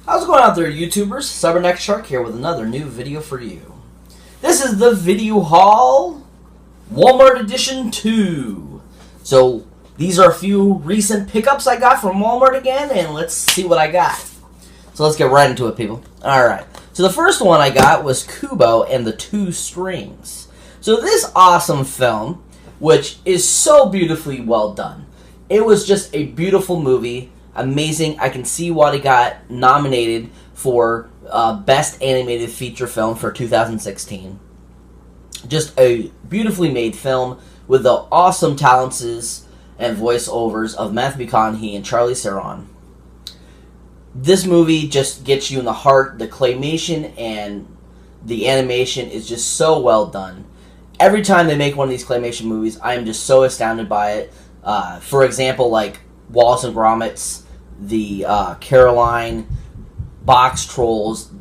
How's it going out there, YouTubers? Cyberneticshark here with another new video for you. This is the video haul, Walmart Edition 2. So, these are a few recent pickups I got from Walmart again, and let's see what I got. So let's get right into it, people. Alright, so the first one I got was Kubo and the Two Strings. So this awesome film, which is so beautifully well done. It was just a beautiful movie. Amazing. I can see why it got nominated for Best Animated Feature Film for 2016. Just a beautifully made film with the awesome talents and voiceovers of Matthew McConaughey and Charlize Theron. This movie just gets you in the heart. The claymation and the animation is just so well done. Every time they make one of these claymation movies, I am just so astounded by it. For example, like Wallace and Gromit's, the Caroline, Box Trolls,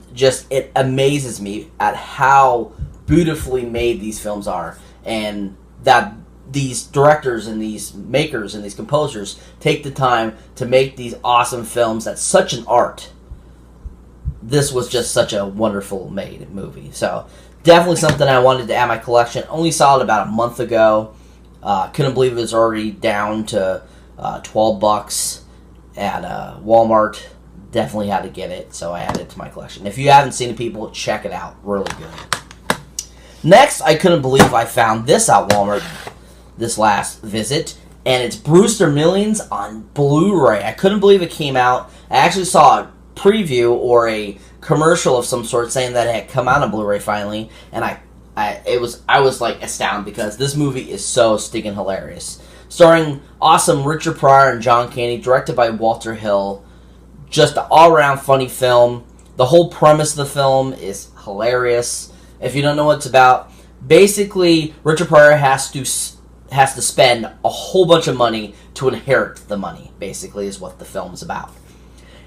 it amazes me at how beautifully made these films are, and that these directors and these makers and these composers take the time to make these awesome films. That's such an art. This was just such a wonderful made movie. So definitely something I wanted to add to my collection. Only saw it about a month ago. Couldn't believe it was already down to $12 at Walmart. Definitely had to get it, so I added it to my collection. If you haven't seen it, people, check it out. Really good. Next, I couldn't believe I found this at Walmart this last visit, and it's Brewster Millions on Blu-ray. I couldn't believe it came out. I actually saw a preview or a commercial of some sort saying that it had come out on Blu-ray finally, and I was like astounded because this movie is so stinking hilarious. Starring awesome Richard Pryor and John Candy, directed by Walter Hill. Just an all-around funny film. The whole premise of the film is hilarious. If you don't know what it's about, basically Richard Pryor has to spend a whole bunch of money to inherit the money. Basically, is what the film is about.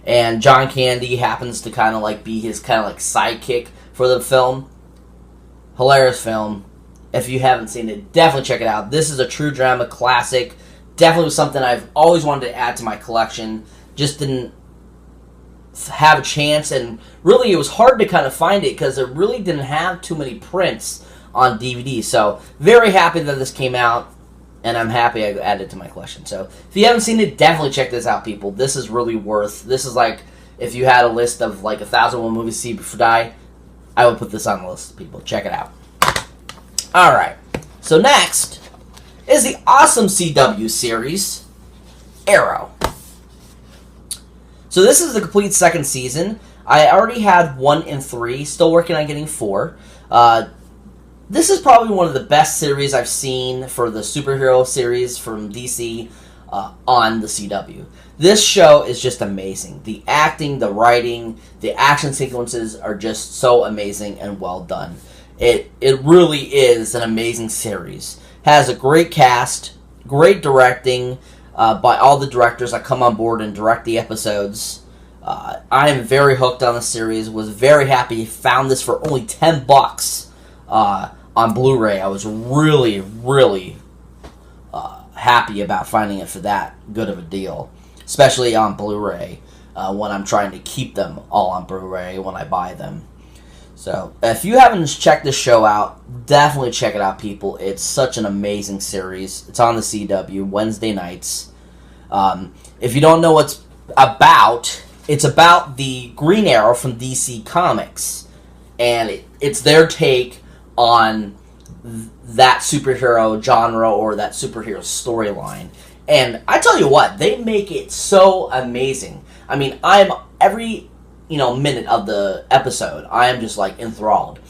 And John Candy happens to kind of like be his kind of like sidekick for the film. Hilarious film. If you haven't seen it, definitely check it out. This is a true drama classic. Definitely was something I've always wanted to add to my collection. Just didn't have a chance, and really it was hard to kind of find it because it really didn't have too many prints on DVD. So very happy that this came out, and I'm happy I added it to my collection. So if you haven't seen it, definitely check this out, people. This is really worth. This is like if you had a list of like 1,001 movies to see before die, I would put this on the list, people. Check it out. Alright, so next is the awesome CW series, Arrow. So this is the complete second season. I already had 1 and 3, still working on getting 4. This is probably one of the best series I've seen for the superhero series from DC on the CW. This show is just amazing. The acting, the writing, the action sequences are just so amazing and well done. It really is an amazing series. Has a great cast, great directing by all the directors that come on board and direct the episodes. I am very hooked on the series. Was very happy. Found this for only $10 on Blu-ray. I was really, really happy about finding it for that good of a deal, especially on Blu-ray when I'm trying to keep them all on Blu-ray when I buy them. So, if you haven't checked this show out, definitely check it out, people. It's such an amazing series. It's on the CW, Wednesday nights. If you don't know what it's about the Green Arrow from DC Comics. And it's their take on that superhero genre or that superhero storyline. And I tell you what, they make it so amazing. I mean, I'm every minute of the episode, I am just like enthralled.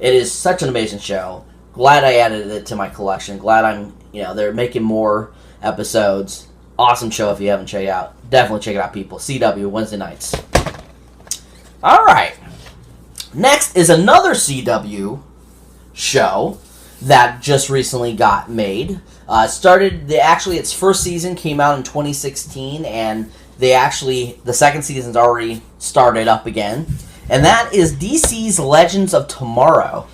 It is such an amazing show. Glad I added it to my collection. Glad I'm, they're making more episodes. Awesome show if you haven't checked it out. Definitely check it out, people. CW, Wednesday nights. Alright. Next is another CW show that just recently got made. Its first season came out in 2016, and the second season's already started up again, and that is DC's Legends of Tomorrow.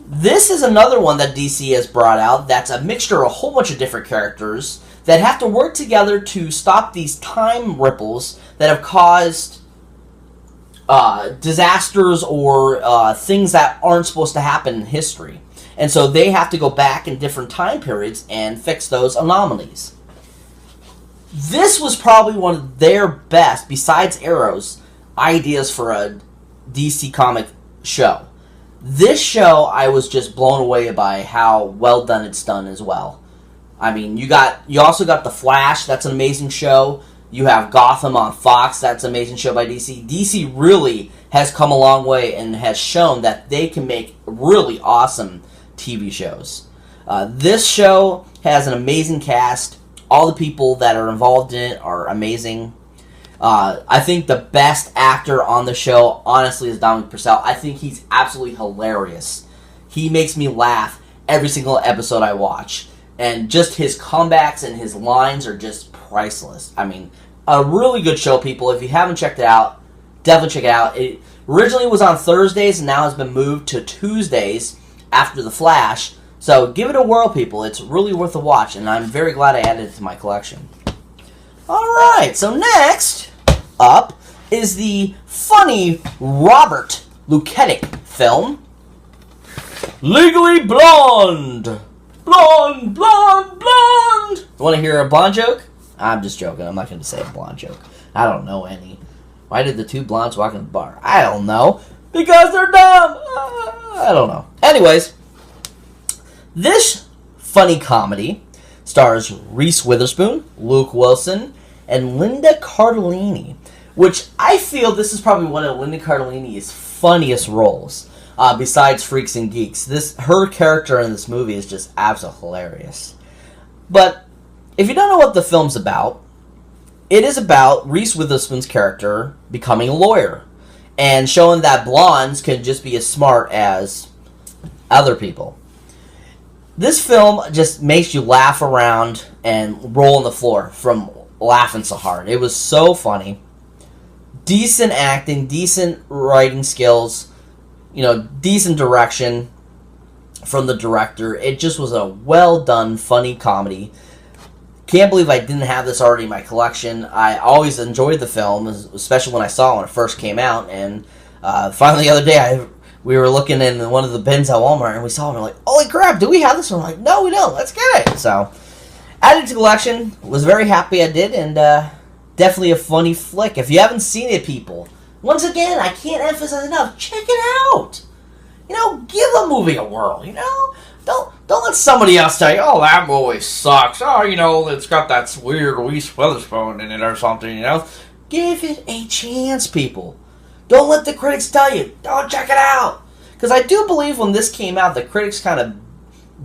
This is another one that DC has brought out that's a mixture of a whole bunch of different characters that have to work together to stop these time ripples that have caused disasters or things that aren't supposed to happen in history. And so they have to go back in different time periods and fix those anomalies. This was probably one of their best, besides Arrow's, ideas for a DC comic show. This show, I was just blown away by how well done it's done as well. I mean, you also got The Flash, that's an amazing show. You have Gotham on Fox, that's an amazing show by DC. DC really has come a long way and has shown that they can make really awesome TV shows. This show has an amazing cast. All the people that are involved in it are amazing. I think the best actor on the show, honestly, is Dominic Purcell. I think he's absolutely hilarious. He makes me laugh every single episode I watch. And just his comebacks and his lines are just priceless. I mean, a really good show, people. If you haven't checked it out, definitely check it out. It originally was on Thursdays and now has been moved to Tuesdays after The Flash. So give it a whirl, people. It's really worth a watch, and I'm very glad I added it to my collection. Alright, so next up is the funny Robert Luketic film, Legally Blonde. Blonde, blonde, blonde. You want to hear a blonde joke? I'm just joking. I'm not going to say a blonde joke. I don't know any. Why did the two blondes walk in the bar? I don't know. Because they're dumb. I don't know. Anyways, this funny comedy stars Reese Witherspoon, Luke Wilson, and Linda Cardellini, which I feel this is probably one of Linda Cardellini's funniest roles. Besides Freaks and Geeks, her character in this movie is just absolutely hilarious. But if you don't know what the film's about, it is about Reese Witherspoon's character becoming a lawyer and showing that blondes can just be as smart as other people. This film just makes you laugh around and roll on the floor from laughing so hard. It was so funny. Decent acting, decent writing skills, decent direction from the director. It just was a well-done, funny comedy. Can't believe I didn't have this already in my collection. I always enjoyed the film, especially when I saw it when it first came out. And finally, the other day, we were looking in one of the bins at Walmart, and we saw it, and we're like, holy crap, do we have this one? I'm like, no, we don't. Let's get it. So, added to the collection. Was very happy I did, and definitely a funny flick. If you haven't seen it, people, once again, I can't emphasize enough, check it out. Give the movie a whirl, Don't let somebody else tell you, oh, that movie sucks. Oh, it's got that weird Reese Witherspoon in it or something, Give it a chance, people. Don't let the critics tell you, don't check it out. Because I do believe when this came out, the critics kind of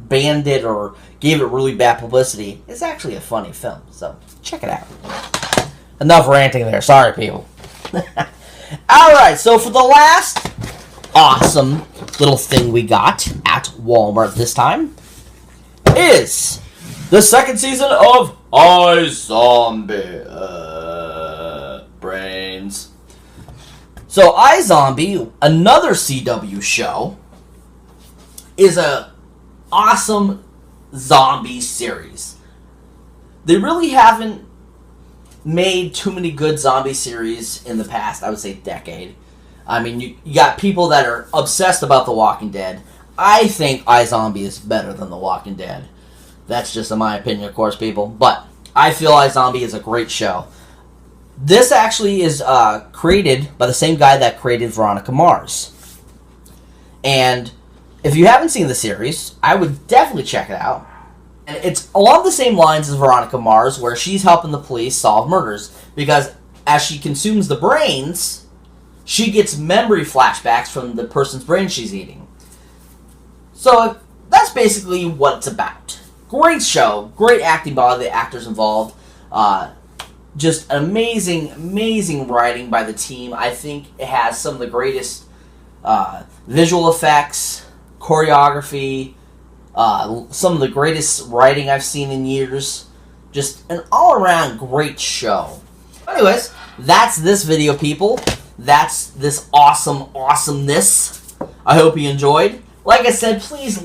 banned it or gave it really bad publicity. It's actually a funny film, so check it out. Enough ranting there. Sorry, people. Alright, so for the last awesome little thing we got at Walmart this time is the second season of iZombie. Brains. So iZombie, another CW show, is a awesome zombie series. They really haven't made too many good zombie series in the past, I would say, decade. I mean, you got people that are obsessed about The Walking Dead. I think iZombie is better than The Walking Dead. That's just in my opinion, of course, people. But I feel iZombie is a great show. This actually is created by the same guy that created Veronica Mars. And if you haven't seen the series, I would definitely check it out. And it's along the same lines as Veronica Mars, where she's helping the police solve murders. Because as she consumes the brains, she gets memory flashbacks from the person's brain she's eating. So that's basically what it's about. Great show. Great acting by all the actors involved. Just amazing, amazing writing by the team. I think it has some of the greatest visual effects, choreography, some of the greatest writing I've seen in years. Just an all-around great show. Anyways, that's this video, people. That's this awesomeness. I hope you enjoyed. Like I said, please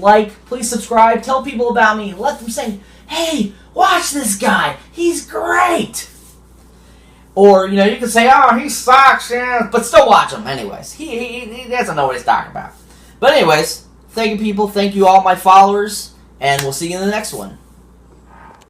please subscribe, tell people about me, let them say, hey, watch this guy, he's great. Or, you know, you can say, oh, he sucks, yeah, but still watch him anyways. He doesn't know what he's talking about. But anyways, thank you, people. Thank you, all my followers. And we'll see you in the next one.